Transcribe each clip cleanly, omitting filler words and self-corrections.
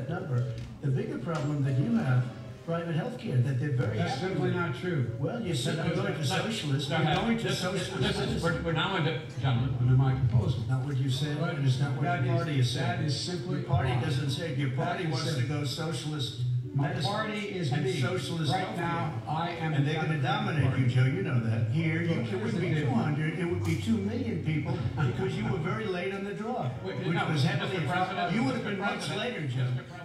that number. The bigger problem that you have, private health care, that they're very That's happy simply with. not true. Well, you said we're going to socialists. We're going to socialists. We're now into, gentlemen, under my proposal. Not what you said, and it's not what your party is saying. That is simply Your party wrong. doesn't say it. Your party That is wants to simple. go socialist My medicine party is and me. socialist Right healthcare. now, I am. And they're going to dominate you, Joe. You know that. Here, it wouldn't be Yes, 200. It would be 2 million people because you were very late on the draw, Wait, which no, was Mr. heavily. President, You would have Mr. been much President, later, Joe. Mr. President.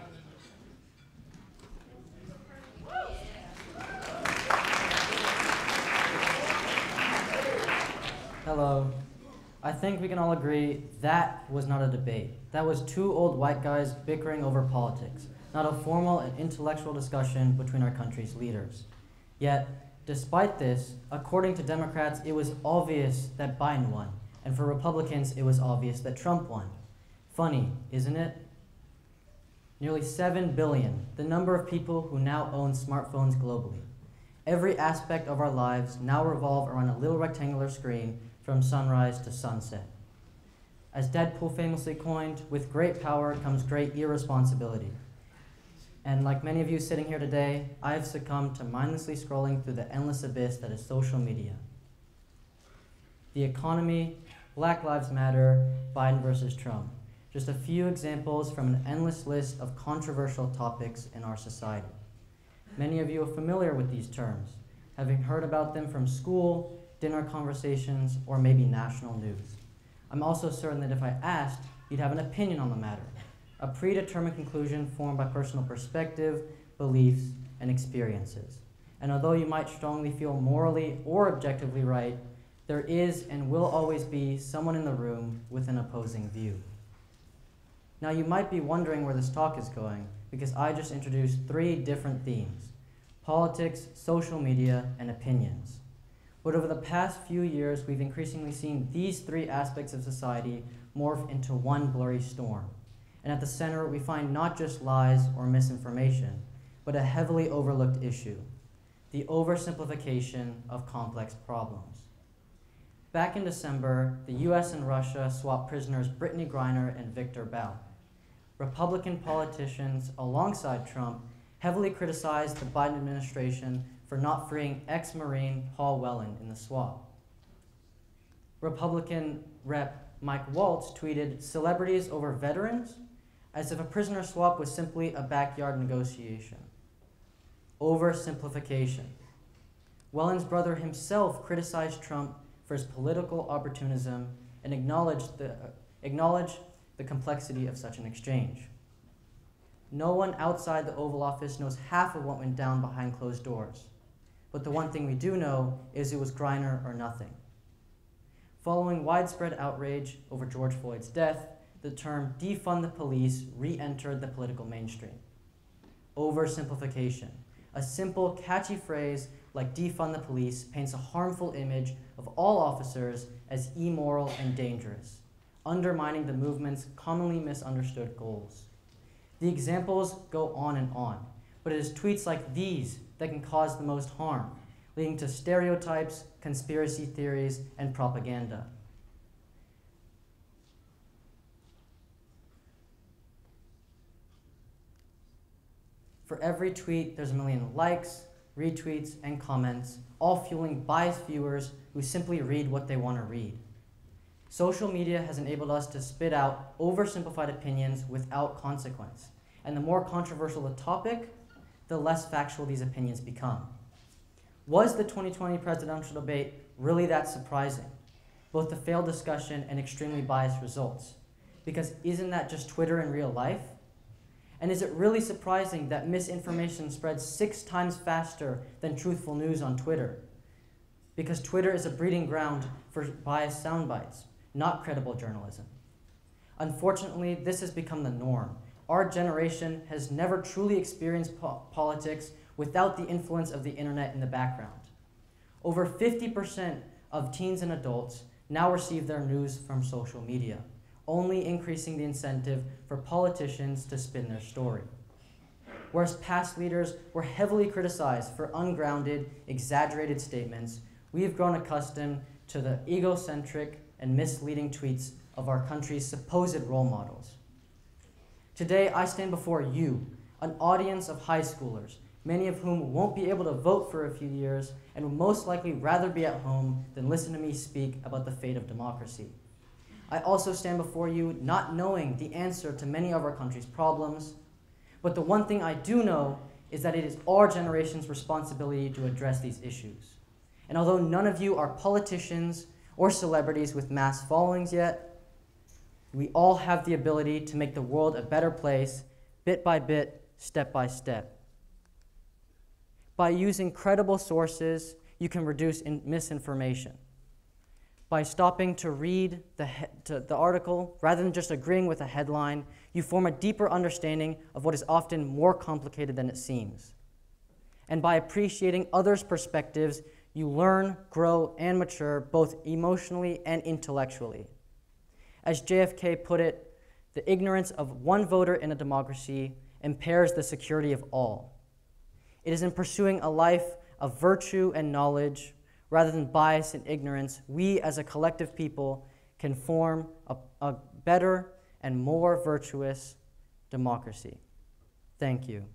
Hello. I think we can all agree that was not a debate. That was two old white guys bickering over politics, not a formal and intellectual discussion between our country's leaders. Yet, despite this, according to Democrats, it was obvious that Biden won, and for Republicans, it was obvious that Trump won. Funny, isn't it? Nearly 7 billion, the number of people who now own smartphones globally. Every aspect of our lives now revolve around a little rectangular screen from sunrise to sunset. As Deadpool famously coined, with great power comes great irresponsibility. And like many of you sitting here today, I have succumbed to mindlessly scrolling through the endless abyss that is social media. The economy, Black Lives Matter, Biden versus Trump. Just a few examples from an endless list of controversial topics in our society. Many of you are familiar with these terms, having heard about them from school, dinner conversations, or maybe national news. I'm also certain that if I asked, you'd have an opinion on the matter, a predetermined conclusion formed by personal perspective, beliefs, and experiences. And although you might strongly feel morally or objectively right, there is and will always be someone in the room with an opposing view. Now you might be wondering where this talk is going, because I just introduced 3 different themes: politics, social media, and opinions. But over the past few years, we've increasingly seen these 3 aspects of society morph into one blurry storm. And at the center, we find not just lies or misinformation, but a heavily overlooked issue: the oversimplification of complex problems. Back in December, the US and Russia swapped prisoners Brittany Griner and Victor Bout. Republican politicians, alongside Trump, heavily criticized the Biden administration for not freeing ex-Marine Paul Whelan in the swap. Republican Rep. Mike Waltz tweeted, "Celebrities over veterans?" as if a prisoner swap was simply a backyard negotiation. Oversimplification. Whelan's brother himself criticized Trump for his political opportunism and acknowledged the complexity of such an exchange. No one outside the Oval Office knows half of what went down behind closed doors. But the one thing we do know is it was Griner or nothing. Following widespread outrage over George Floyd's death, the term defund the police re-entered the political mainstream. Oversimplification. A simple, catchy phrase like defund the police paints a harmful image of all officers as immoral and dangerous, undermining the movement's commonly misunderstood goals. The examples go on and on, but it is tweets like these that can cause the most harm, leading to stereotypes, conspiracy theories, and propaganda. For every tweet, there's a million likes, retweets, and comments, all fueling biased viewers who simply read what they want to read. Social media has enabled us to spit out oversimplified opinions without consequence. And the more controversial the topic, the less factual these opinions become. Was the 2020 presidential debate really that surprising? Both the failed discussion and extremely biased results. Because isn't that just Twitter in real life? And is it really surprising that misinformation spreads 6 times faster than truthful news on Twitter? Because Twitter is a breeding ground for biased sound bites, not credible journalism. Unfortunately, this has become the norm. Our generation has never truly experienced politics without the influence of the internet in the background. Over 50% of teens and adults now receive their news from social media, only increasing the incentive for politicians to spin their story. Whereas past leaders were heavily criticized for ungrounded, exaggerated statements, we have grown accustomed to the egocentric and misleading tweets of our country's supposed role models. Today, I stand before you, an audience of high schoolers, many of whom won't be able to vote for a few years and will most likely rather be at home than listen to me speak about the fate of democracy. I also stand before you not knowing the answer to many of our country's problems, but the one thing I do know is that it is our generation's responsibility to address these issues. And although none of you are politicians or celebrities with mass followings yet, we all have the ability to make the world a better place, bit by bit, step by step. By using credible sources, you can reduce misinformation. By stopping to read the article, rather than just agreeing with a headline, you form a deeper understanding of what is often more complicated than it seems. And by appreciating others' perspectives, you learn, grow, and mature both emotionally and intellectually. As JFK put it, the ignorance of one voter in a democracy impairs the security of all. It is in pursuing a life of virtue and knowledge, rather than bias and ignorance, we as a collective people can form a better and more virtuous democracy. Thank you.